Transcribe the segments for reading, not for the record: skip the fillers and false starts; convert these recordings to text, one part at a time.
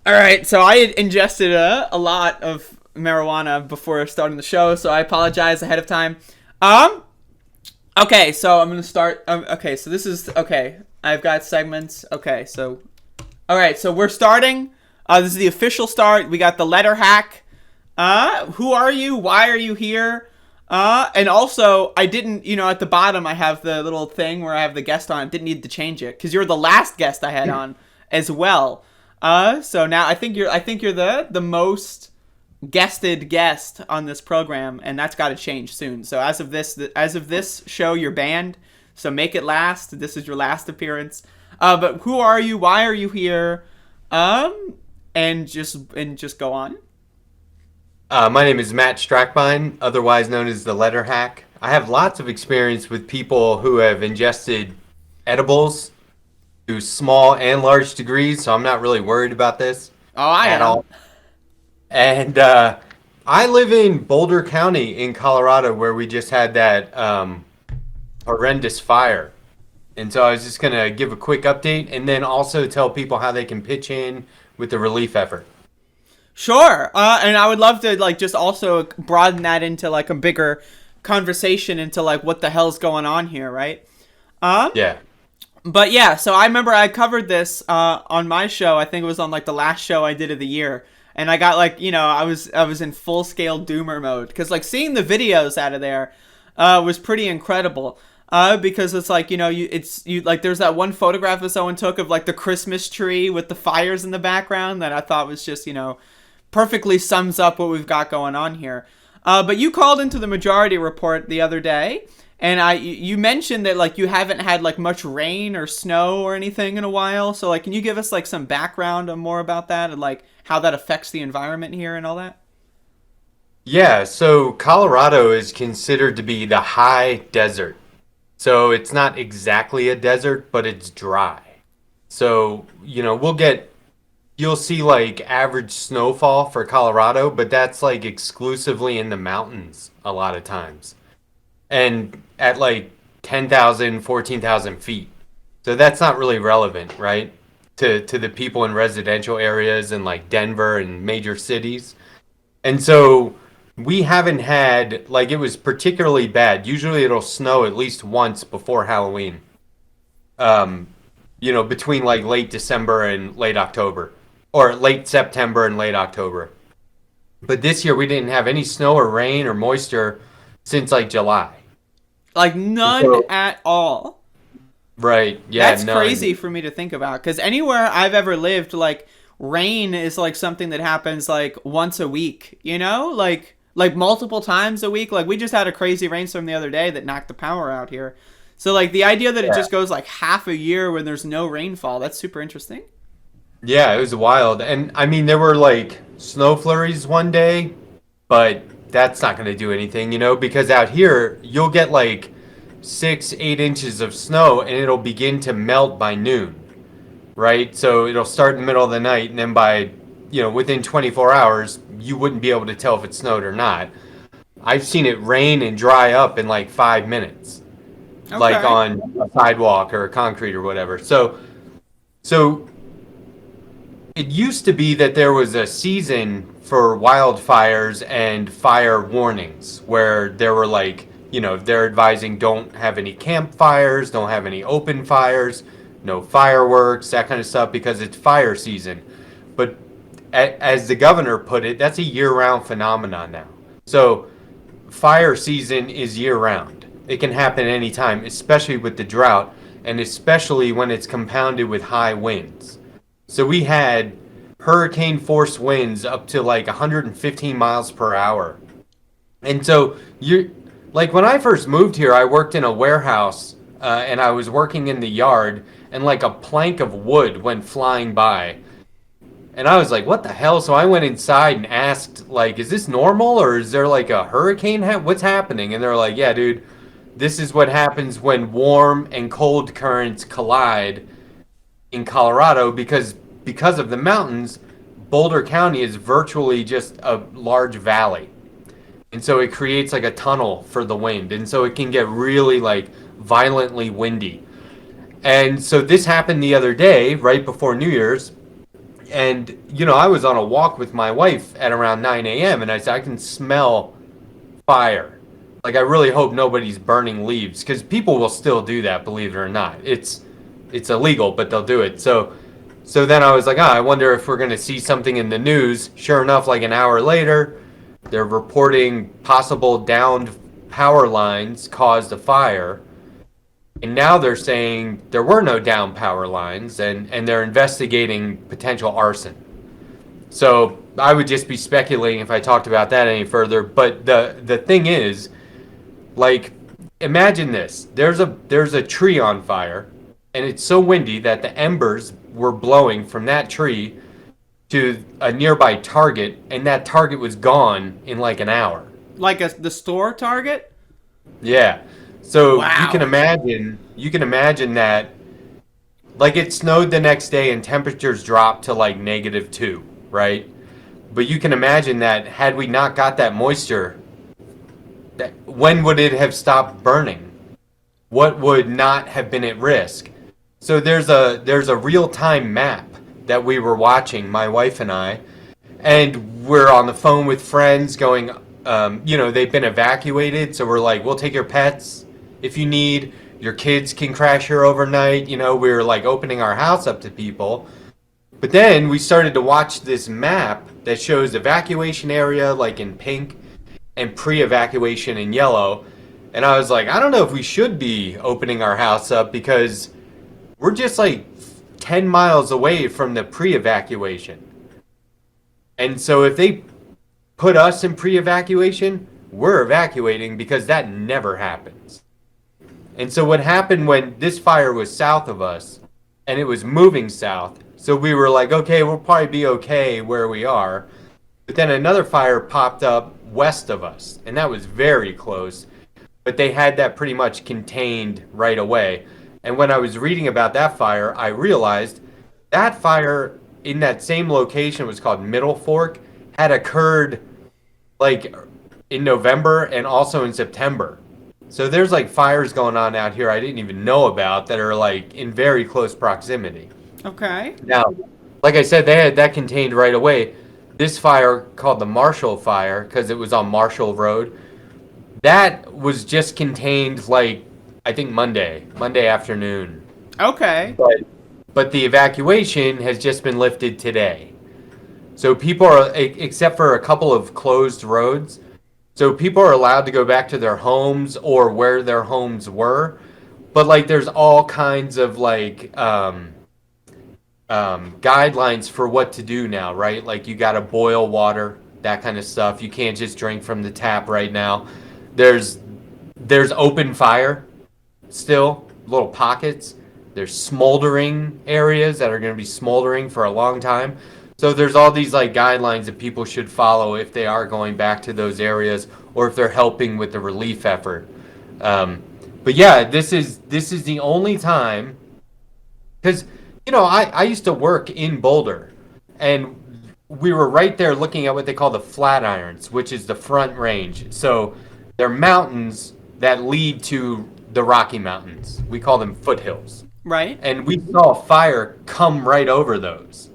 All right, so I had ingested a lot of marijuana before starting the show, so I apologize ahead of time. Um, okay, so I'm gonna start. Okay, so this is okay. I've got segments. Okay, so all right, so we're starting. This is the official start. We got the letter hack. Who are you? Why are you here? And also, I didn't, at the bottom, I have the little thing where I have the guest on. I didn't need to change it because you're the last guest I had on as well. So now I think you're the most guested guest on this program, and that's got to change soon. So as of this show, you're banned. So make it last. This is your last appearance. But who are you? Why are you here? And just go on. My name is Matt Strackbine, otherwise known as the Letterhack. I have lots of experience with people who have ingested edibles to small and large degrees, so I'm not really worried about this Oh, I at am. all. And I live in Boulder County in Colorado, where we just had that horrendous fire. And so I was just going to give a quick update and then also tell people how they can pitch in with the relief effort. Sure. And I would love to just also broaden that into a bigger conversation into what the hell's going on here, right? Um, Yeah. but yeah, so I remember I covered this on my show. I think it was on the last show I did of the year. And I got I was in full scale doomer mode because seeing the videos out of there was pretty incredible. Because it's there's that one photograph that someone took of the Christmas tree with the fires in the background that I thought was just perfectly sums up what we've got going on here. But you called into the majority report the other day, and you mentioned that you haven't had much rain or snow or anything in a while. So can you give us some background on more about that and how that affects the environment here and all that? Yeah, so Colorado is considered to be the high desert. So it's not exactly a desert, but it's dry. So, you'll see average snowfall for Colorado, but that's exclusively in the mountains a lot of times. And at 10,000, 14,000 feet. So that's not really relevant, right? To the people in residential areas in Denver and major cities. And so we haven't had, it was particularly bad. Usually it'll snow at least once before Halloween, um, between late December and late October, or late September and late October. But this year we didn't have any snow or rain or moisture since July. And None so, at all. right, yeah, That's none. crazy for me to think about because anywhere I've ever lived, rain is something that happens once a week, like multiple times a week. We just had a crazy rainstorm the other day that knocked the power out here. So the idea that it Yeah. just goes half a year when there's no rainfall, that's super interesting. Yeah, it was wild. And I mean, there were snow flurries one day, but that's not going to do anything, because out here you'll get 6, 8 inches of snow and it'll begin to melt by noon, right? So it'll start in the middle of the night and then by, within 24 hours, you wouldn't be able to tell if it snowed or not. I've seen it rain and dry up in 5 minutes, Okay. on a sidewalk or concrete or whatever. So it used to be that there was a season for wildfires and fire warnings where there were they're advising don't have any campfires, don't have any open fires, no fireworks, that kind of stuff because it's fire season. But as the governor put it, that's a year-round phenomenon now. So fire season is year-round. It can happen anytime, especially with the drought and especially when it's compounded with high winds. So we had hurricane force winds up to 115 miles per hour. And so you when I first moved here, I worked in a warehouse and I was working in the yard and a plank of wood went flying by. And I was like, what the hell? So I went inside and asked is this normal or is there a hurricane? What's happening? And they're like, yeah, dude, this is what happens when warm and cold currents collide in Colorado because of the mountains. Boulder County is virtually just a large valley. And so it creates a tunnel for the wind. And so it can get really violently windy. And so this happened the other day, right before New Year's. And, I was on a walk with my wife at around 9 a.m. and I said, I can smell fire. Like, I really hope nobody's burning leaves because people will still do that, believe it or not. It's illegal, but they'll do it. So then I was like, I wonder if we're going to see something in the news. Sure enough, like an hour later, they're reporting possible downed power lines caused a fire. And now they're saying there were no down power lines and they're investigating potential arson. So I would just be speculating if I talked about that any further. But the thing is, like, imagine this. There's a tree on fire, and it's so windy that the embers were blowing from that tree to a nearby Target, and that Target was gone in like an hour. Like the store Target? Yeah. So Wow. you can imagine that, like, it snowed the next day and temperatures dropped to like -2, right? But you can imagine that had we not got that moisture, that when would it have stopped burning? What would not have been at risk? So there's a real-time map that we were watching, my wife and I, and we're on the phone with friends going, they've been evacuated, so we're like, we'll take your pets if you need. Your kids can crash here overnight. We were like opening our house up to people. But then we started to watch this map that shows evacuation area like in pink and pre-evacuation in yellow. And I was like, I don't know if we should be opening our house up because we're just like 10 miles away from the pre-evacuation. And so if they put us in pre-evacuation, we're evacuating because that never happens. And so what happened when this fire was south of us and it was moving south, so we were like, okay, we'll probably be okay where we are. But then another fire popped up west of us, and that was very close. But they had that pretty much contained right away. And when I was reading about that fire, I realized that fire in that same location, was called Middle Fork, had occurred like in November and also in September. So there's like fires going on out here I didn't even know about that are like in very close proximity. Okay. Now, like I said, they had that contained right away. This fire, called the Marshall Fire, because it was on Marshall Road, that was just contained like, I think Monday afternoon. Okay. But the evacuation has just been lifted today. So people are, except for a couple of closed roads, so people are allowed to go back to their homes or where their homes were. But like there's all kinds of like guidelines for what to do now, right? Like you got to boil water, that kind of stuff. You can't just drink from the tap right now. There's open fire still, little pockets. There's smoldering areas that are going to be smoldering for a long time. So there's all these like guidelines that people should follow if they are going back to those areas or if they're helping with the relief effort. But yeah, this is the only time, because I used to work in Boulder, and we were right there looking at what they call the Flatirons, which is the Front Range. So they're mountains that lead to the Rocky Mountains. We call them foothills. Right. And we saw a fire come right over those.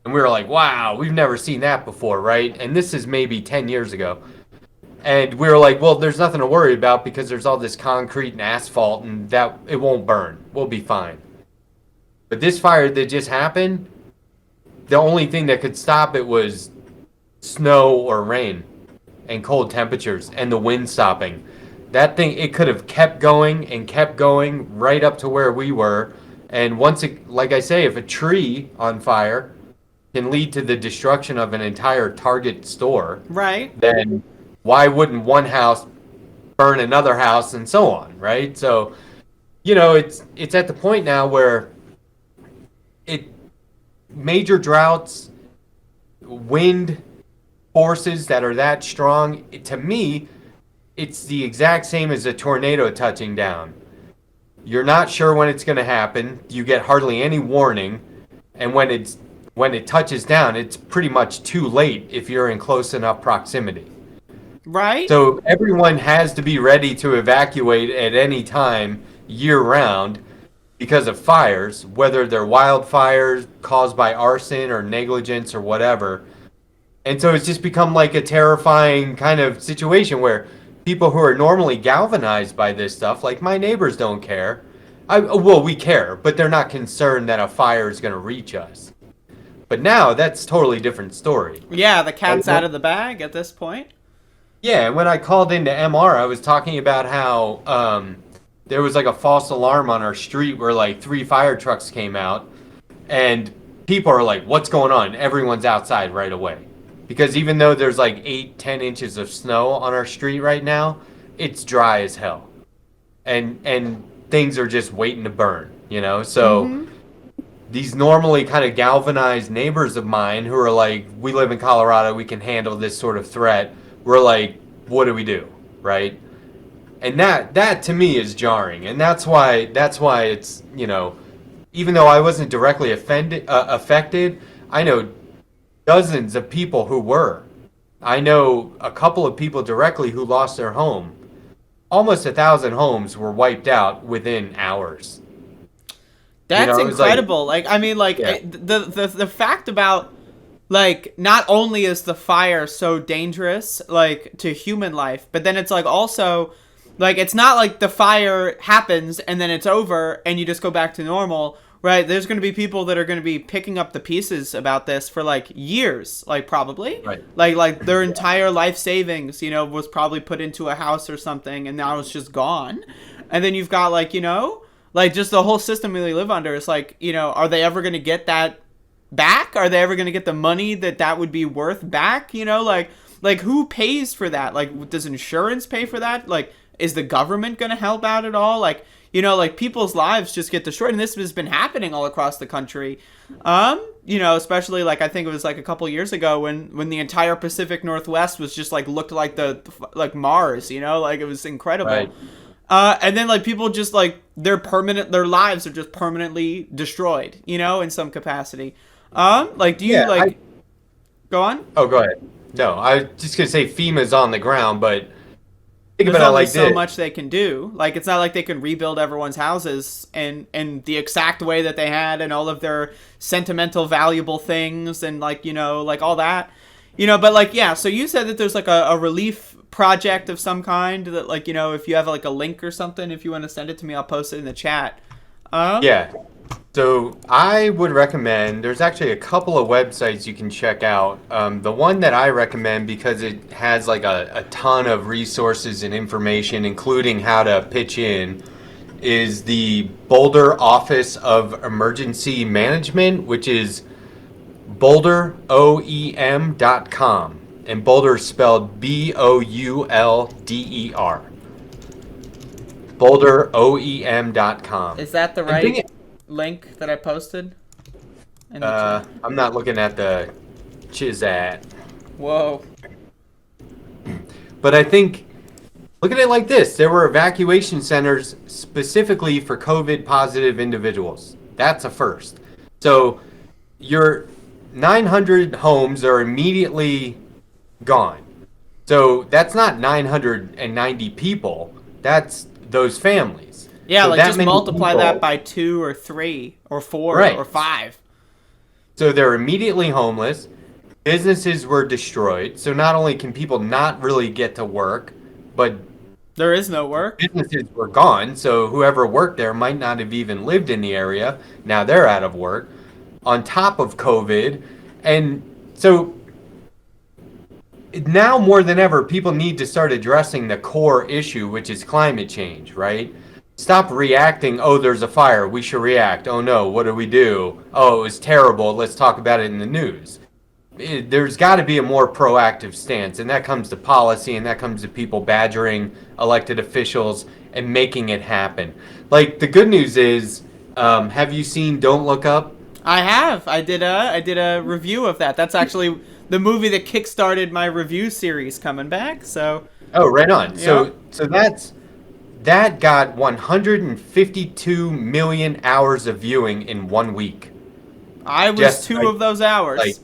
And we were like, wow, we've never seen that before, right? And this is maybe 10 years ago. And we were like, well, there's nothing to worry about because there's all this concrete and asphalt and that it won't burn. We'll be fine. But this fire that just happened, the only thing that could stop it was snow or rain and cold temperatures and the wind stopping. That thing, it could have kept going and kept going right up to where we were. And once it, like I say, if a tree on fire can lead to the destruction of an entire Target store, Right. then why wouldn't one house burn another house and so on, right? So, it's at the point now where major droughts, wind forces that are that strong, to me, it's the exact same as a tornado touching down. You're not sure when it's going to happen. You get hardly any warning, and when it touches down, it's pretty much too late if you're in close enough proximity. Right. So everyone has to be ready to evacuate at any time year round because of fires, whether they're wildfires caused by arson or negligence or whatever. And so it's just become like a terrifying kind of situation where people who are normally galvanized by this stuff, like my neighbors don't care. Well, we care, but they're not concerned that a fire is going to reach us. But now that's totally different story. Yeah, the cat's out of the bag at this point. Yeah, when I called into MR, I was talking about how there was like a false alarm on our street where like 3 fire trucks came out, and people are like, "What's going on?" Everyone's outside right away, because even though there's like 8-10 inches of snow on our street right now, it's dry as hell, and things are just waiting to burn, you know. So these normally kind of galvanized neighbors of mine who are like, "We live in Colorado, we can handle this sort of threat." We're like, what do we do, right? And that to me is jarring, and that's why it's, you know, even though I wasn't directly affected, I know dozens of people who were. I know a couple of people directly who lost their home. Almost 1,000 homes were wiped out within hours. That's it was incredible. Like, I mean, like Yeah. the fact about, like, not only is the fire so dangerous, like, to human life, but then it's like also, like, it's not like the fire happens and then it's over and you just go back to normal, right? There's going to be people that are going to be picking up the pieces about this for like years, like, probably, Right. like their entire life savings, you know, was probably put into a house or something, and now it's just gone. And then you've got, like, you know, like, just the whole system we live under. It's like, you know, are they ever going to get that back? Are they ever going to get the money that would be worth back? You know, like who pays for that? Like, does insurance pay for that? Like, is the government going to help out at all? Like, you know, like, people's lives just get destroyed, and this has been happening all across the country. You know, especially, like, I think it was like a couple years ago when the entire Pacific Northwest was just like looked like like Mars, you know, like, it was incredible. Right. And then, like, people just, like, their lives are just permanently destroyed, you know, in some capacity. Like, do you, Yeah, like, go on? Oh, go ahead. No, I was just gonna say FEMA's on the ground, but think There's about it only like so this. much they can do. Like, it's not like they can rebuild everyone's houses and the exact way that they had, and all of their sentimental, valuable things, and, like, you know, like, all that. You know, but, like, yeah, so you said that there's, like, a relief project of some kind that, like, you know, if you have, like, a link or something, if you want to send it to me, I'll post it in the chat. Yeah. So I would recommend, there's actually a couple of websites you can check out. The one that I recommend, because it has like a ton of resources and information, including how to pitch in, is the Boulder Office of Emergency Management, which is boulderoem.com. And Boulder is spelled Boulder. boulderoem.com. Is that the right link that I posted? In the chat? I'm not looking at the Chizat. Whoa. But I think, look at it like this. There were evacuation centers specifically for COVID positive individuals. That's a first. So your 900 homes are immediately gone. So that's not 990 people. That's those families. Yeah, So like, that just many multiply people- that by 2 or 3 or 4 Right. or 5. So they're immediately homeless. Businesses were destroyed. So not only can people not really get to work, but There is no work. businesses were gone. So whoever worked there might not have even lived in the area. Now they're out of work on top of COVID. And so now more than ever, people need to start addressing the core issue, which is climate change, right? Stop reacting. Oh, there's a fire. We should react. Oh, no. What do we do? Oh, it was terrible. Let's talk about it in the news. There's got to be a more proactive stance, and that comes to policy, and that comes to people badgering elected officials and making it happen. Like, the good news is, have you seen Don't Look Up? I have. I did a review of that. That's actually the movie that kickstarted my review series coming back. So. Oh, right on. Yeah. So that got 152 million hours of viewing in 1 week. I was Just, 2 like- of those hours. Like,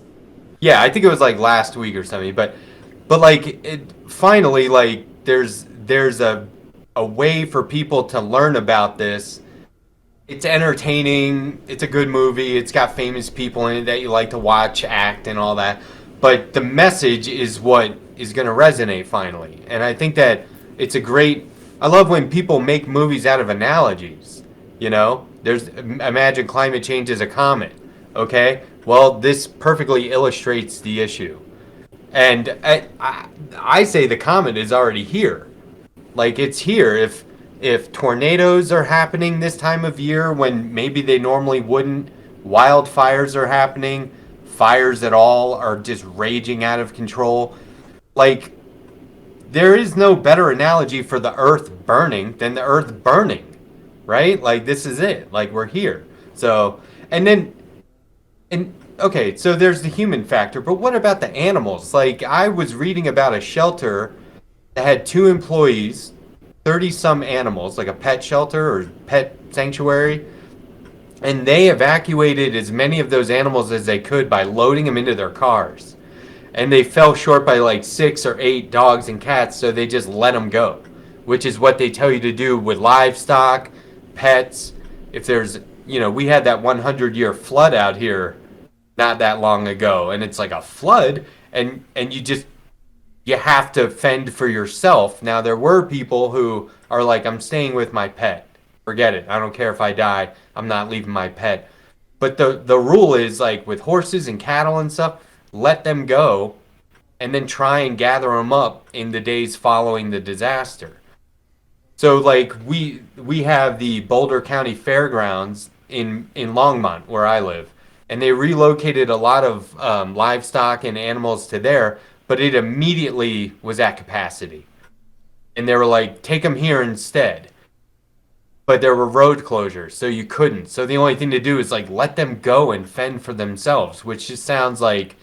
yeah, I think it was like last week or something. But like, finally, like, there's a way for people to learn about this it's entertaining. It's a good movie. It's got famous people in it that you like to watch, act, and all that. But the message is what is going to resonate finally. And I think that it's a great. I love when people make movies out of analogies. You know, imagine climate change as a comet. Okay, well, this perfectly illustrates the issue. And I say the comet is already here. Like it's here. If tornadoes are happening this time of year when maybe they normally wouldn't, wildfires are happening, fires at all are just raging out of control. Like there is no better analogy for the earth burning than the earth burning, right? Like this is it. Like we're here. So, and then and okay, so there's the human factor, but what about the animals? Like I was reading about a shelter that had two employees, 30 some animals, like a pet shelter or pet sanctuary, and they evacuated as many of those animals as they could by loading them into their cars. And they fell short by like 6 or 8 dogs and cats, so they just let them go, which is what they tell you to do with livestock, pets. If there's, we had that 100-year flood out here not that long ago, and it's like a flood, and you have to fend for yourself. Now, there were people who are like, I'm staying with my pet. Forget it. I don't care if I die. I'm not leaving my pet. But the rule is like with horses and cattle and stuff, let them go and then try and gather them up in the days following the disaster. So like we have the Boulder County Fairgrounds in Longmont where I live, and they relocated a lot of livestock and animals to there, but it immediately was at capacity. And they were like, take them here instead. But there were road closures, so you couldn't. So the only thing to do is like let them go and fend for themselves, which just sounds like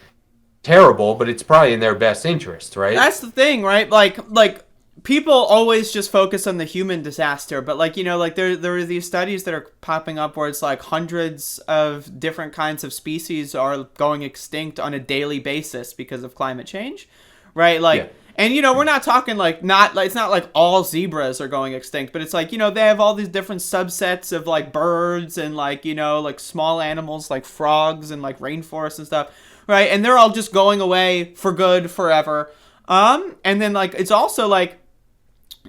terrible, but it's probably in their best interest, right? That's the thing, right? Like people always just focus on the human disaster, but like, like there are these studies that are popping up where it's like hundreds of different kinds of species are going extinct on a daily basis because of climate change, right? Like, yeah. And, we're not talking like, it's not like all zebras are going extinct, but it's like, they have all these different subsets of like birds and like, like small animals like frogs and like rainforests and stuff, right? And they're all just going away for good forever. And then like, it's also like,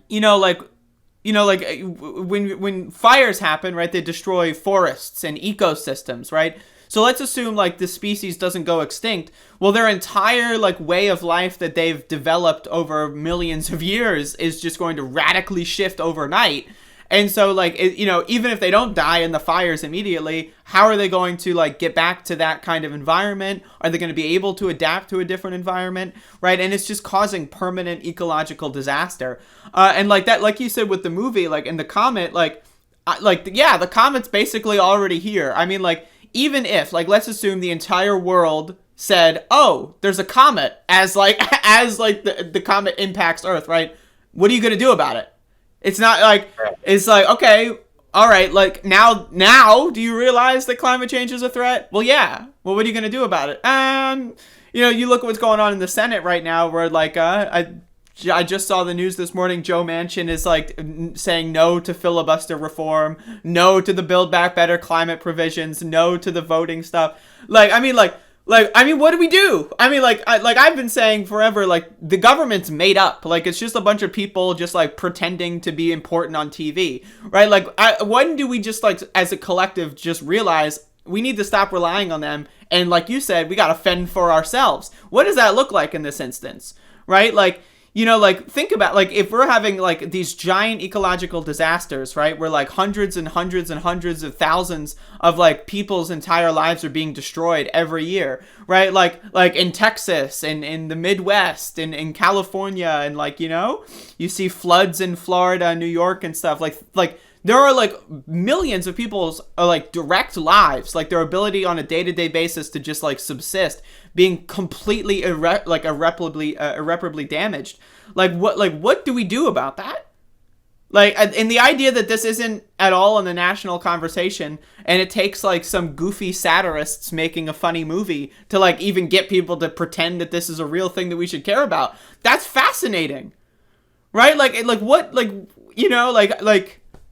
when fires happen, right, they destroy forests and ecosystems, right? So let's assume like the species doesn't go extinct. Well, their entire like way of life that they've developed over millions of years is just going to radically shift overnight. And so like, even if they don't die in the fires immediately, how are they going to like get back to that kind of environment? Are they going to be able to adapt to a different environment? Right. And it's just causing permanent ecological disaster. And like that, like you said with the movie, like in the comet, the comet's basically already here. I mean, like, even if, like, let's assume the entire world said, oh, there's a comet as the comet impacts Earth, right? What are you going to do about it? It's not like, it's like, okay, all right, like now do you realize that climate change is a threat? Well, yeah. Well, what are you going to do about it? You look at what's going on in the Senate right now where like, I just saw the news this morning. Joe Manchin is like saying no to filibuster reform, no to the Build Back Better climate provisions, no to the voting stuff. What do we do? I mean, I've been saying forever, like the government's made up. Like it's just a bunch of people just like pretending to be important on TV, right? Like when do we just like as a collective just realize we need to stop relying on them? And like you said, we got to fend for ourselves. What does that look like in this instance, right? Like, think about, like, if we're having, like, these giant ecological disasters, right, where, like, hundreds and hundreds and hundreds of thousands of, like, people's entire lives are being destroyed every year, right, like in Texas and in the Midwest and in California and, like, you see floods in Florida, New York and stuff, like, there are, like, millions of people's, like, direct lives, like, their ability on a day-to-day basis to just, like, subsist, being completely, irreparably damaged. Like, what do we do about that? Like, and the idea that this isn't at all in the national conversation, and it takes, like, some goofy satirists making a funny movie to, like, even get people to pretend that this is a real thing that we should care about. That's fascinating. Right? Like, what, like,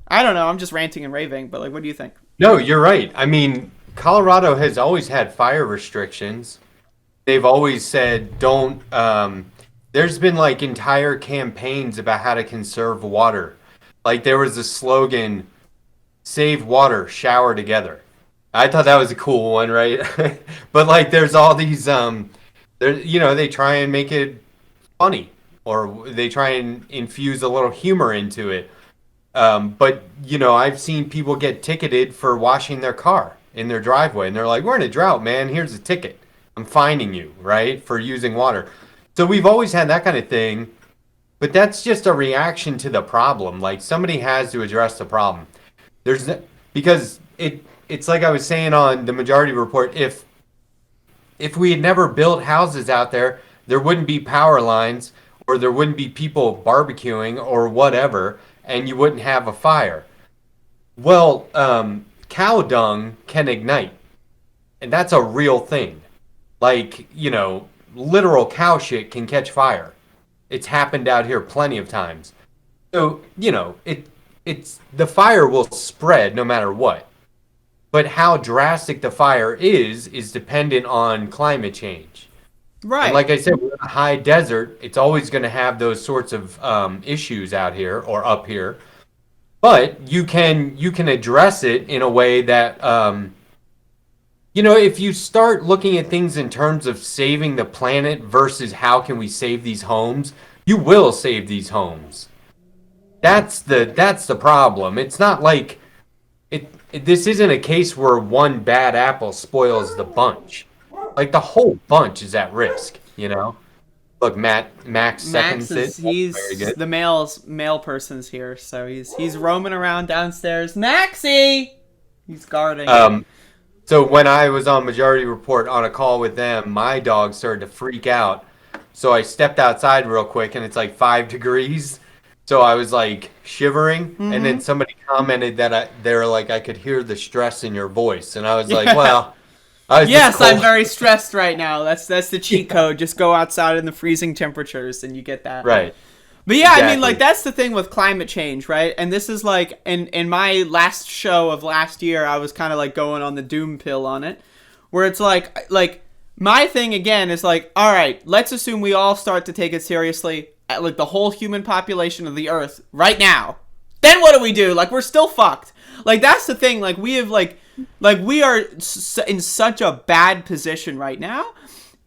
I don't know, I'm just ranting and raving, but, like, what do you think? No, you're right. I mean, Colorado has always had fire restrictions. They've always said don't. There's been like entire campaigns about how to conserve water. Like there was a slogan, "Save water, shower together." I thought that was a cool one, right? But like, there's all these. There, they try and make it funny, or they try and infuse a little humor into it. But I've seen people get ticketed for washing their car in their driveway, and they're like, "We're in a drought, man. Here's a ticket. I'm fining you, right, for using water." So we've always had that kind of thing, but that's just a reaction to the problem. Like somebody has to address the problem. There's because it's like I was saying on the Majority Report. If we had never built houses out there, there wouldn't be power lines, or there wouldn't be people barbecuing or whatever, and you wouldn't have a fire. Well, cow dung can ignite, and that's a real thing. Like, literal cow shit can catch fire. It's happened out here plenty of times. So, it's the fire will spread no matter what. But how drastic the fire is dependent on climate change. And Right. like I said, we're in a high desert. It's always going to have those sorts of issues out here or up here. But you can address it in a way that if you start looking at things in terms of saving the planet versus how can we save these homes, you will save these homes. That's the problem. It's not like this isn't a case where one bad apple spoils the bunch. Like the whole bunch is at risk. Look, Max Max seconds it. is That's very he's good. the male person's here, so he's roaming around downstairs. Maxie, he's guarding. Um, so when I was on Majority Report on a call with them, my dog started to freak out. So I stepped outside real quick, and it's like 5 degrees. So I was like shivering, and then Mm-hmm. somebody commented that they were like, I could hear the stress in your voice, and I was like, Yeah. well, I was just Yes, I'm cold. very stressed right now. That's the cheat Yeah, code. Just go outside in the freezing temperatures, and you get that. right, But yeah, I mean, like exactly. that's the thing with climate change, right? And this is like in my last show of last year, I was kind of like going on the doom pill on it, where it's like my thing again is like, all right, let's assume we all start to take it seriously, at like the whole human population of the Earth right now. Then what do we do? Like we're still fucked. Like that's the thing. Like we have like we are in such a bad position right now,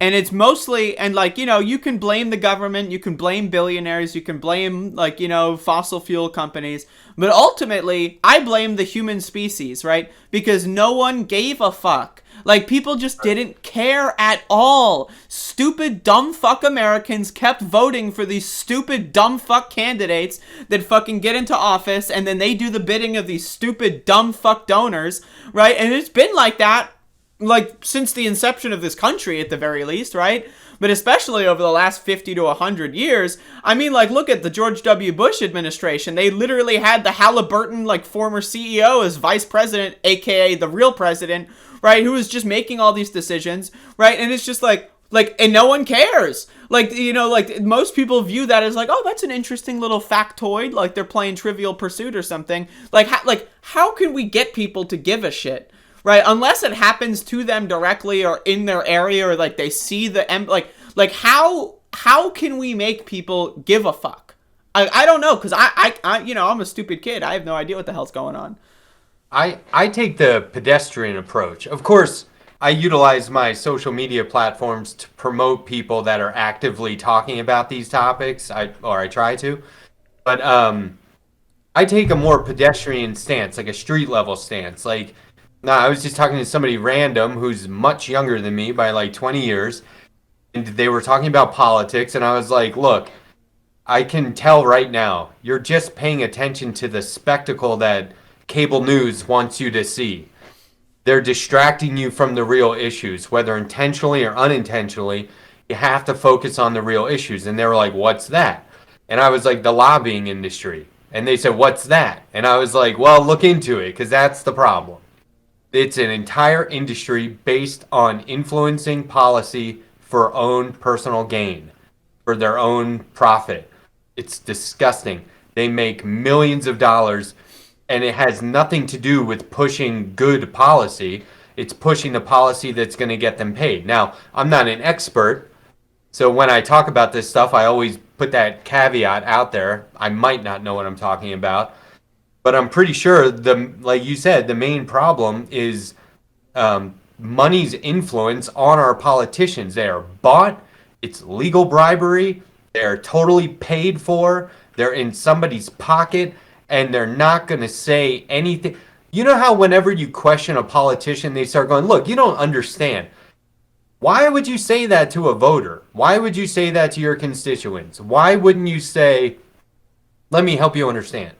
and it's mostly, and like you can blame the government, you can blame billionaires, you can blame like fossil fuel companies, but ultimately I blame the human species, right? Because no one gave a fuck. Like people just didn't care at all. Stupid dumb fuck Americans kept voting for these stupid dumb fuck candidates that fucking get into office, and then they do the bidding of these stupid dumb fuck donors, right? And it's been like that like since the inception of this country at the very least, right? But especially over the last 50 to 100 years. I mean, like, look at the George W. Bush administration. They literally had the Halliburton, like, former CEO as vice president, aka the real president, right? Who was just making all these decisions, right? And it's just and no one cares. Like, like, most people view that as like, oh, that's an interesting little factoid. Like, they're playing Trivial Pursuit or something. How can we get people to give a shit? Right, unless it happens to them directly or in their area, or like they see how can we make people give a fuck? I don't know, because I'm a stupid kid. I have no idea what the hell's going on. I take the pedestrian approach. Of course, I utilize my social media platforms to promote people that are actively talking about these topics. I try to, but I take a more pedestrian stance, like a street level stance. Like, nah, I was just talking to somebody random who's much younger than me by like 20 years, and they were talking about politics, and I was like, look, I can tell right now, you're just paying attention to the spectacle that cable news wants you to see. They're distracting you from the real issues, whether intentionally or unintentionally. You have to focus on the real issues. And they were like, what's that? And I was like, the lobbying industry. And they said, what's that? And I was like, well, look into it, because that's the problem. It's an entire industry based on influencing policy for own personal gain, for their own profit. It's disgusting. They make millions of dollars and it has nothing to do with pushing good policy. It's pushing the policy that's going to get them paid. Now, I'm not an expert, so when I talk about this stuff, I always put that caveat out there. I might not know what I'm talking about, but I'm pretty sure like you said, the main problem is money's influence on our politicians. They are bought. It's legal bribery. They're totally paid for. They're in somebody's pocket, and they're not going to say anything. You know how whenever you question a politician, they start going, look, you don't understand. Why would you say that to a voter? Why would you say that to your constituents? Why wouldn't you say, let me help you understand?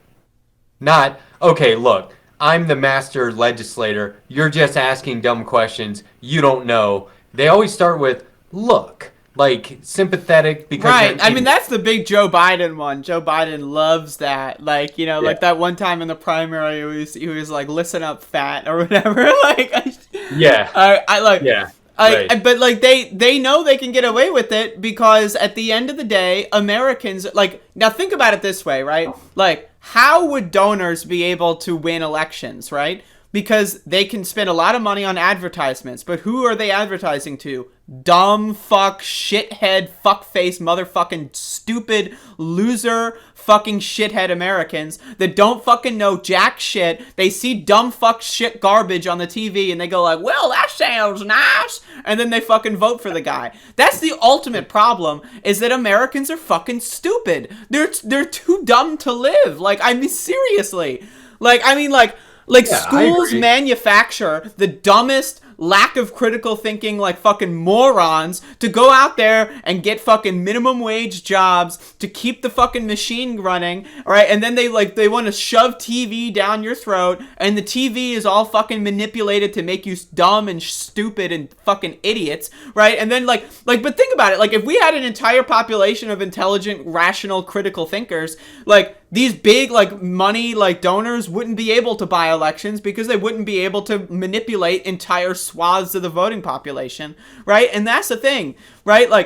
Not, okay, look, I'm the master legislator. You're just asking dumb questions. You don't know. They always start with, look, like sympathetic because right. I mean, that's the big Joe Biden one. Joe Biden loves that. Like, you know, like that one time in the primary, he was like, listen up, fat, or whatever. Like, I like, yeah. Right. But like they know they can get away with it because at the end of the day, Americans, like, now think about it this way, right? Like, how would donors be able to win elections, right? Because they can spend a lot of money on advertisements, but who are they advertising to? Dumb fuck, shithead, fuckface, motherfucking stupid, loser, fucking shithead Americans that don't fucking know jack shit. They see dumb fuck shit garbage on the TV and they go like, well, that sounds nice, and then they fucking vote for the guy. That's the ultimate problem, is that Americans are fucking stupid. They're too dumb to live. Like, I mean, seriously. Like, I mean, like schools manufacture the dumbest, lack of critical thinking, like fucking morons to go out there and get fucking minimum wage jobs to keep the fucking machine running, right? And then they want to shove TV down your throat, and the TV is all fucking manipulated to make you dumb and stupid and fucking idiots, right? And then but think about it, like if we had an entire population of intelligent, rational, critical thinkers, like these big money donors wouldn't be able to buy elections because they wouldn't be able to manipulate entire swaths of the voting population, right? And that's the thing, right? And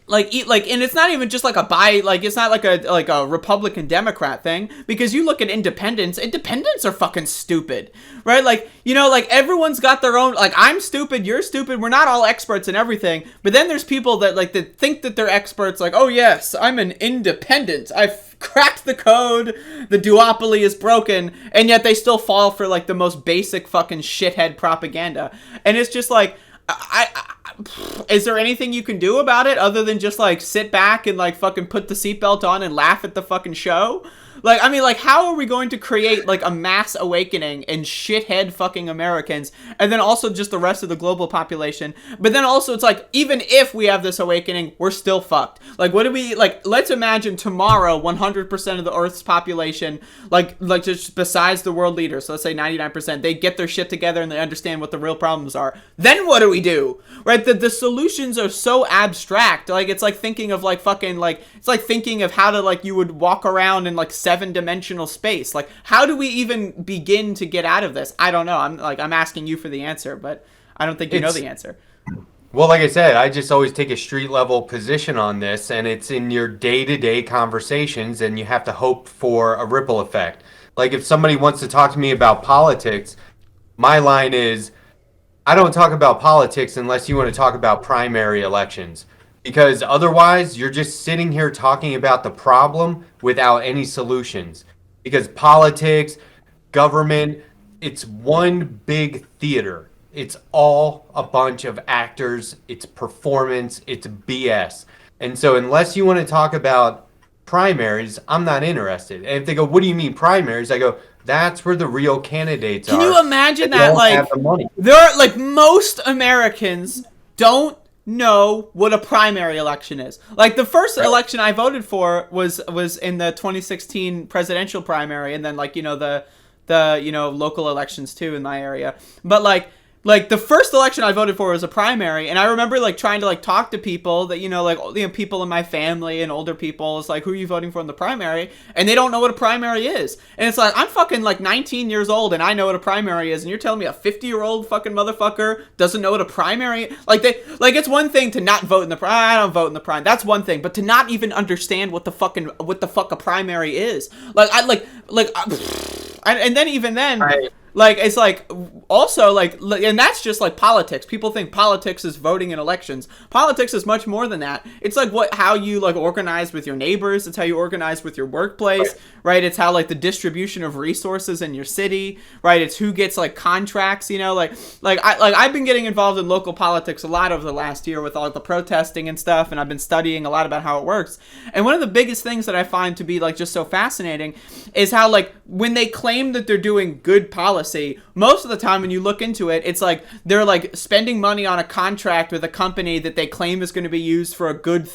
it's not even just it's not like a Republican Democrat thing, because you look at independents are fucking stupid, right? Everyone's got their own, I'm stupid, you're stupid, we're not all experts in everything, but then there's people that that think that they're experts, oh yes, I'm an independent, I've cracked the code, the duopoly is broken, and yet they still fall for the most basic fucking shithead propaganda. And it's just is there anything you can do about it other than just sit back and fucking put the seatbelt on and laugh at the fucking show? How are we going to create a mass awakening in shithead fucking Americans, and then also just the rest of the global population? But then also it's even if we have this awakening, we're still fucked. What do we, let's imagine tomorrow 100% of the Earth's population, just besides the world leaders, so let's say 99%, they get their shit together and they understand what the real problems are. Then what do we do? Right? The solutions are so abstract. It's thinking of it's thinking of how to you would walk around in 7-dimensional space. How do we even begin to get out of this? I don't know. I'm asking you for the answer, but I don't think you know the answer. Well, like I said, I just always take a street level position on this, and it's in your day-to-day conversations, and you have to hope for a ripple effect. If somebody wants to talk to me about politics, my line is, I don't talk about politics unless you want to talk about primary elections. Because otherwise, you're just sitting here talking about the problem without any solutions. Because politics, government, it's one big theater. It's all a bunch of actors. It's performance. It's BS. And so unless you want to talk about primaries, I'm not interested. And if they go, what do you mean primaries? I go, that's where the real candidates are. Can you imagine that? There are, most Americans don't know what a primary election is. The first election I voted for was in the 2016 presidential primary, and then the local elections too in my area. But the first election I voted for was a primary, and I remember trying to talk to people that people in my family and older people. It's who are you voting for in the primary? And they don't know what a primary is. And it's I'm fucking 19 years old and I know what a primary is, and you're telling me a 50-year-old fucking motherfucker doesn't know what a primary? It's one thing to not vote in the I don't vote in the primary. That's one thing, but to not even understand what the fuck a primary is. and then even then, Right. like, it's like also like, and that's just like politics. People think politics is voting in elections. Politics is much more than that. It's like how you like organize with your neighbors. It's how you organize with your workplace, right? It's how like the distribution of resources in your city, right? It's who gets like contracts, you know, like I've been getting involved in local politics a lot over the last year with all the protesting and stuff, and I've been studying a lot about how it works. And one of the biggest things that I find to be like just so fascinating is how like when they claim that they're doing good policy, most of the time when you look into it, it's like they're like spending money on a contract with a company that they claim is going to be used for a good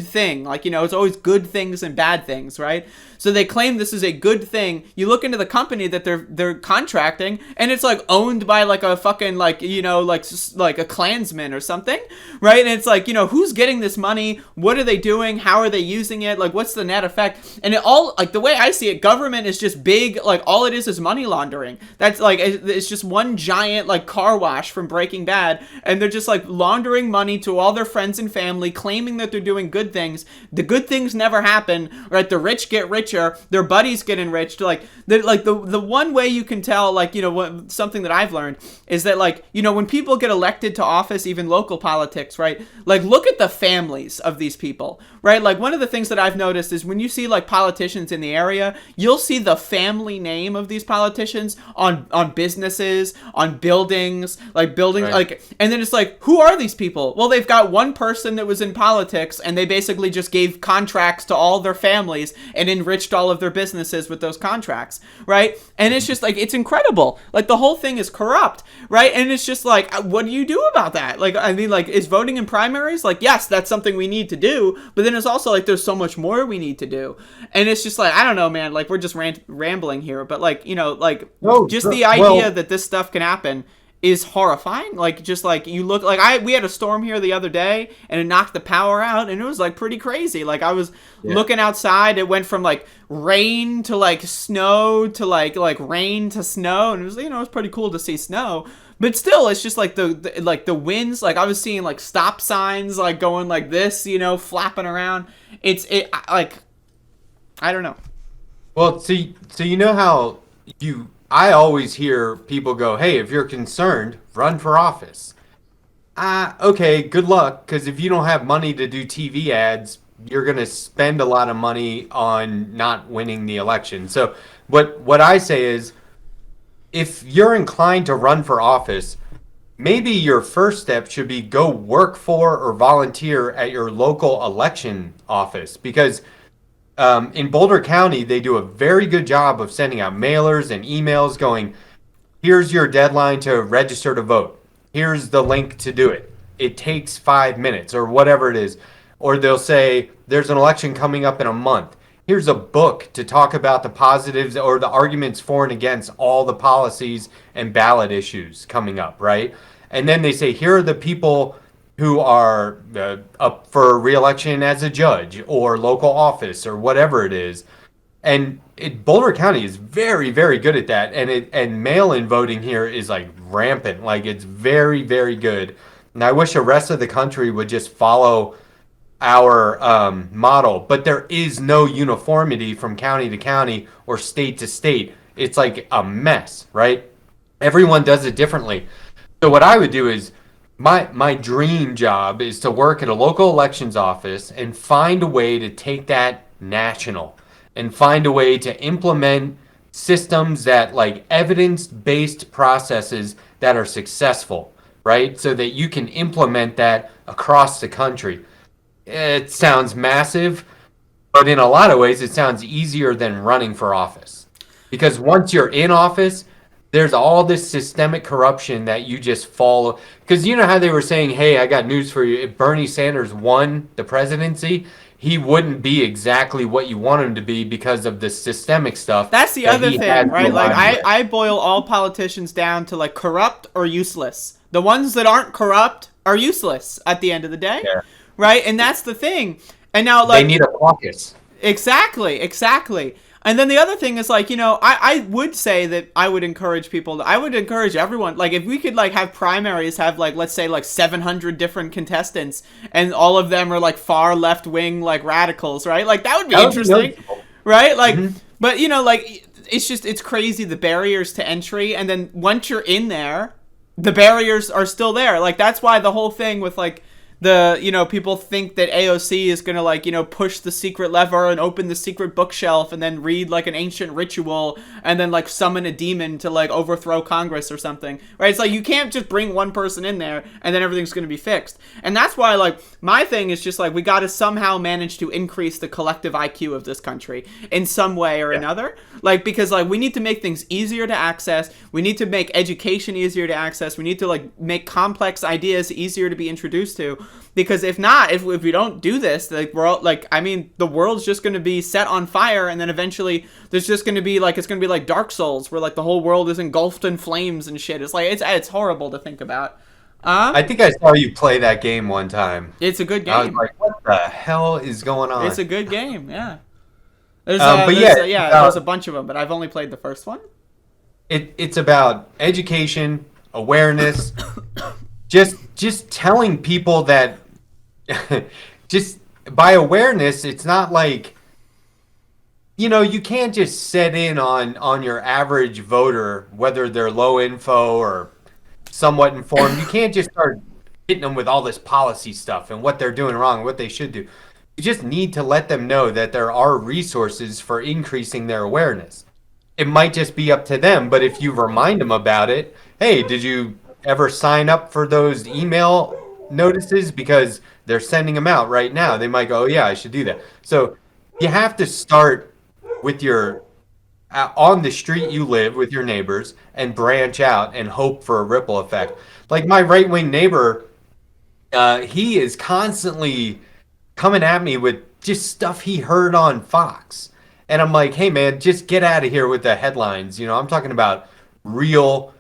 thing. Like, you know, it's always good things and bad things, right? So they claim this is a good thing. You look into the company that they're contracting, and it's like owned by like a fucking like, you know, like a Klansman or something, right? And it's like, you know, who's getting this money? What are they doing? How are they using it? Like, what's the net effect? And it all, like, the way I see it, government is just big, like, all it is money laundering. That's like, it's just one giant like car wash from Breaking Bad, and they're just like laundering money to all their friends and family, claiming that they're doing good things. The good things never happen, right? The rich get richer, their buddies get enriched. Like the one way you can tell, like, you know, something that I've learned is that, like, you know, when people get elected to office, even local politics, right? Like, look at the families of these people, right? Like, one of the things that I've noticed is when you see like politicians in the area, you'll see the family name of these politicians on businesses, on buildings, right. Like, and then it's like, who are these people? Well, they've got one person that was in politics, and they basically just gave contracts to all their families and enriched all of their businesses with those contracts, right? And it's just like, it's incredible. Like, the whole thing is corrupt, right? And it's just like, what do you do about that? Like, I mean, like, is voting in primaries? Like, yes, that's something we need to do, but then it's also like, there's so much more we need to do. And it's just like, I don't know, man, like, we're just rambling here, but like, you know, like, the idea that this stuff can happen is horrifying. Like, just like, you look like we had a storm here the other day, and it knocked the power out, and it was like pretty crazy. Like, I was looking outside, it went from like rain to like snow to like rain to snow, and it was, you know, it was pretty cool to see snow. But still, it's just like the winds. Like, I was seeing like stop signs like going like this, you know, flapping around. Like, I don't know. Well, so you know how I always hear people go, hey, if you're concerned, run for office. Okay, good luck, because if you don't have money to do TV ads, you're going to spend a lot of money on not winning the election. So what I say is, if you're inclined to run for office, maybe your first step should be go work for or volunteer at your local election office, because in Boulder County, they do a very good job of sending out mailers and emails going, here's your deadline to register to vote. Here's the link to do it. It takes 5 minutes or whatever it is. Or they'll say, there's an election coming up in a month. Here's a book to talk about the positives or the arguments for and against all the policies and ballot issues coming up, right? And then they say, here are the people who are up for re-election as a judge or local office or whatever it is. And Boulder County is very, very good at that. And mail-in voting here is like rampant. Like, it's very, very good. And I wish the rest of the country would just follow our model. But there is no uniformity from county to county or state to state. It's like a mess, right? Everyone does it differently. So what I would do is, my dream job is to work at a local elections office and find a way to take that national and find a way to implement systems that, like, evidence-based processes that are successful, right? So that you can implement that across the country. It sounds massive, but in a lot of ways it sounds easier than running for office. Because once you're in office, there's all this systemic corruption that you just follow. Because you know how they were saying, hey, I got news for you. If Bernie Sanders won the presidency, he wouldn't be exactly what you want him to be because of the systemic stuff. That's the other thing, right? Like, I boil all politicians down to like corrupt or useless. The ones that aren't corrupt are useless at the end of the day, right? And that's the thing. And now, like, they need a caucus. Exactly. And then the other thing is, like, you know, I would say that I would encourage people, I would encourage everyone, like, if we could, like, have primaries, have, like, let's say, like, 700 different contestants, and all of them are, like, far left-wing, like, radicals, right? Like, that would be interesting, right? Like, but, you know, like, it's crazy, the barriers to entry, and then once you're in there, the barriers are still there. Like, that's why the whole thing with, like, people think that AOC is gonna, like, push the secret lever and open the secret bookshelf and then read, like, an ancient ritual and then, like, summon a demon to, like, overthrow Congress or something, right? It's like, you can't just bring one person in there and then everything's gonna be fixed. And that's why, like, my thing is just, like, we gotta somehow manage to increase the collective IQ of this country in some way or another. Like, because, like, we need to make things easier to access. We need to make education easier to access. We need to, like, make complex ideas easier to be introduced to. Because if not, if we don't do this, like, we're all, like, I mean, the world's just going to be set on fire, and then eventually there's just going to be, like, it's going to be like Dark Souls, where, like, the whole world is engulfed in flames and shit. It's like, it's horrible to think about. I think I saw you play that game one time. It's a good game. I was like, what the hell is going on? It's a good game, yeah. There's a bunch of them, but I've only played the first one. It's about education, awareness, just telling people that just by awareness, it's not like, you can't just set in on your average voter, whether they're low info or somewhat informed. You can't just start hitting them with all this policy stuff and what they're doing wrong, what they should do. You just need to let them know that there are resources for increasing their awareness. It might just be up to them, but if you remind them about it, hey, did you ever sign up for those email notices? Because they're sending them out right now. They might go, oh, yeah, I should do that. So you have to start with your on the street you live with your neighbors and branch out and hope for a ripple effect. Like my right-wing neighbor, he is constantly coming at me with just stuff he heard on Fox. And I'm like, hey, man, just get out of here with the headlines. I'm talking about real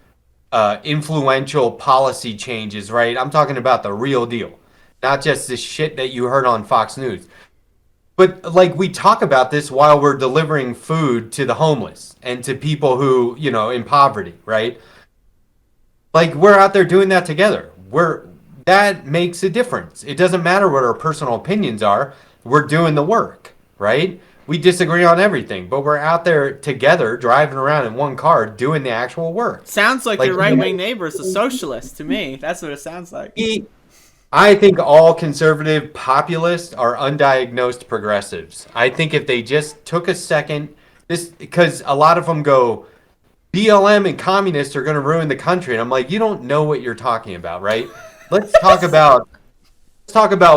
influential policy changes, right? I'm talking about the real deal, not just this shit that you heard on Fox News. But, like, we talk about this while we're delivering food to the homeless and to people who, in poverty, right? Like, we're out there doing that together. That makes a difference. It doesn't matter what our personal opinions are. We're doing the work, right? We disagree on everything, but we're out there together, driving around in one car, doing the actual work. Sounds like your right-wing neighbor is a socialist to me. That's what it sounds like. I think all conservative populists are undiagnosed progressives. I think if they just took a second, because a lot of them go, BLM and communists are going to ruin the country. And I'm like, you don't know what you're talking about, right? Let's talk about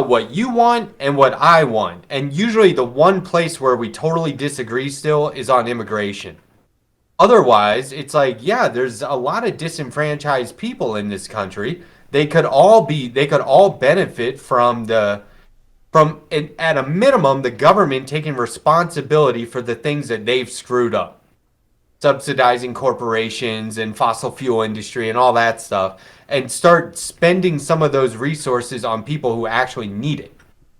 what you want and what I want. And usually the one place where we totally disagree still is on immigration. Otherwise, it's like, yeah, there's a lot of disenfranchised people in this country. They could all benefit from at a minimum, the government taking responsibility for the things that they've screwed up. Subsidizing corporations and fossil fuel industry and all that stuff, and start spending some of those resources on people who actually need it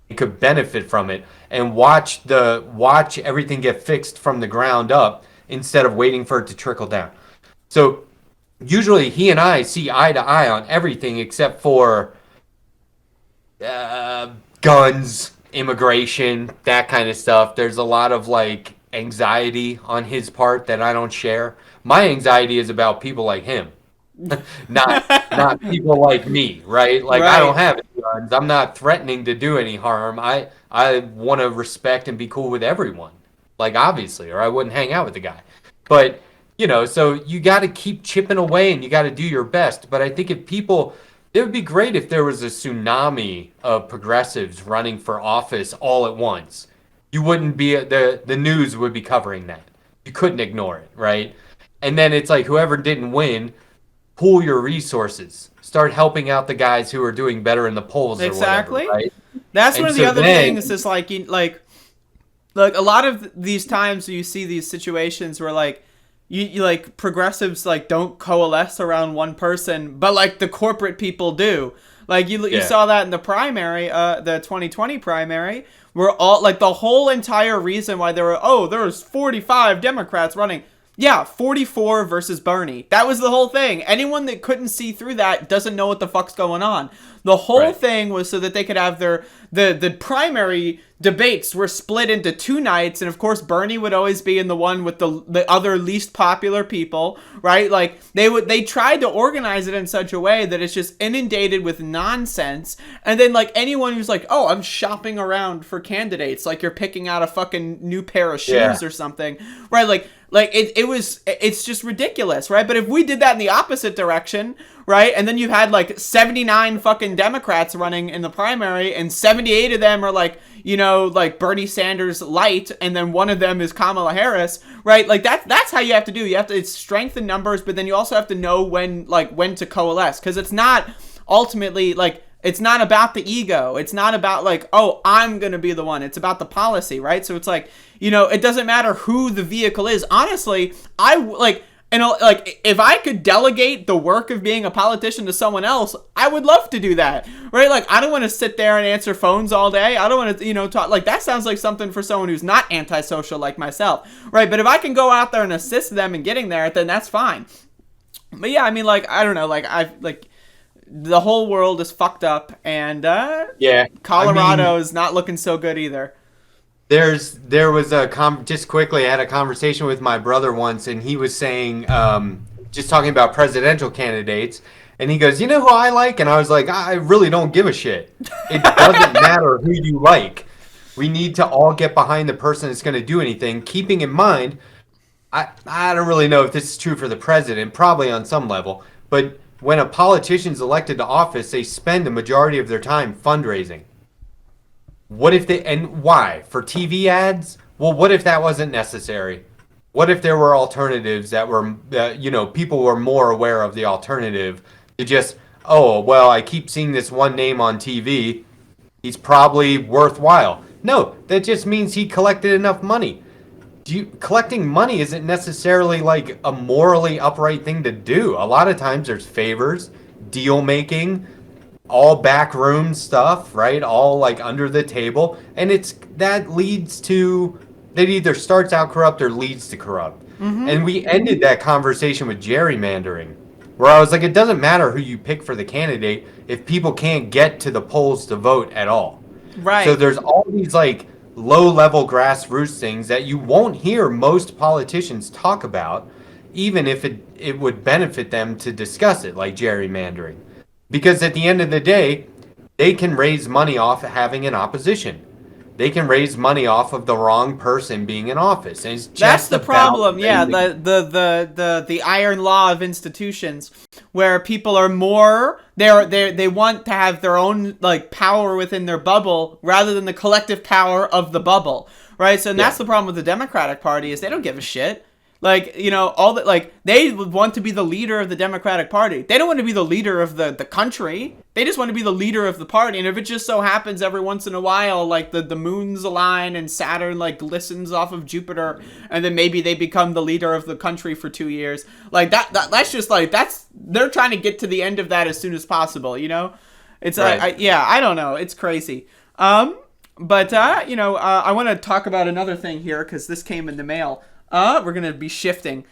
and could benefit from it, and watch everything get fixed from the ground up instead of waiting for it to trickle down. So usually he and I see eye to eye on everything except for guns, immigration, that kind of stuff. There's a lot of like anxiety on his part that I don't share. My anxiety is about people like him, not people like me, right? Like, right. I don't have any guns. I'm not threatening to do any harm. I want to respect and be cool with everyone, like, obviously, or I wouldn't hang out with the guy. But so you got to keep chipping away and you got to do your best. But I think it would be great if there was a tsunami of progressives running for office all at once. You wouldn't be, the news would be covering that. You couldn't ignore it, right? And then it's like, whoever didn't win, pool your resources. Start helping out the guys who are doing better in the polls exactly. or whatever, right? That's one of the other things is like a lot of these times you see these situations where like, you like progressives like don't coalesce around one person, but like the corporate people do. Like you saw that in the primary, the 2020 primary, where all like the whole entire reason why there was 45 Democrats running. Yeah, 44 versus Bernie. That was the whole thing. Anyone that couldn't see through that doesn't know what the fuck's going on. The whole thing was so that they could have the primary debates were split into 2 nights, and of course Bernie would always be in the one with the other least popular people, right? Like they tried to organize it in such a way that it's just inundated with nonsense, and then like anyone who's like, oh, I'm shopping around for candidates, like you're picking out a fucking new pair of shoes or something, right? It's just ridiculous, right? But if we did that in the opposite direction, right, and then you had like 79 fucking Democrats running in the primary, and 78 of them are like, you know, like Bernie Sanders light, and then one of them is Kamala Harris, right? Like that's how you have to do. You have to, it's strength in numbers, but then you also have to know when to coalesce, because it's not ultimately like, it's not about the ego. It's not about like, oh, I'm going to be the one. It's about the policy, right? So it's like, you know, it doesn't matter who the vehicle is. Honestly, if I could delegate the work of being a politician to someone else, I would love to do that, right? Like, I don't want to sit there and answer phones all day. I don't want to, you know, talk. Like, that sounds like something for someone who's not antisocial like myself, right? But if I can go out there and assist them in getting there, then that's fine. But yeah, I mean, like, I don't know, like, the whole world is fucked up, and Colorado is not looking so good either. There was just quickly, I had a conversation with my brother once, and he was saying, just talking about presidential candidates, and he goes, you know who I like? And I was like, I really don't give a shit. It doesn't matter who you like. We need to all get behind the person that's going to do anything, keeping in mind, I don't really know if this is true for the president, probably on some level, but when a politician's elected to office, they spend the majority of their time fundraising. What if and why? For TV ads? Well, what if that wasn't necessary? What if there were alternatives that were, people were more aware of the alternative to just, oh, well, I keep seeing this one name on TV. He's probably worthwhile. No, that just means he collected enough money. Collecting money isn't necessarily like a morally upright thing to do. A lot of times there's favors, deal making, all backroom stuff, right? All like under the table, and that either starts out corrupt or leads to corrupt. Mm-hmm. And we ended that conversation with gerrymandering, where I was like, it doesn't matter who you pick for the candidate if people can't get to the polls to vote at all. Right. So there's all these like low-level grassroots things that you won't hear most politicians talk about, even if it would benefit them to discuss it, like gerrymandering. Because at the end of the day, they can raise money off of having an opposition. They can raise money off of the wrong person being in office. And it's just that's the problem, yeah. The iron law of institutions, where people are more they want to have their own like power within their bubble rather than the collective power of the bubble, right? So that's the problem with the Democratic Party, is they don't give a shit. Like, you know, all that, like, they want to be the leader of the Democratic Party. They don't want to be the leader of the country. They just want to be the leader of the party. And if it just so happens every once in a while, like, the moons align and Saturn, like, glistens off of Jupiter, and then maybe they become the leader of the country for 2 years. Like, that's just, like, they're trying to get to the end of that as soon as possible, you know? It's, right. I don't know. It's crazy. I want to talk about another thing here, because this came in the mail. We're going to be shifting.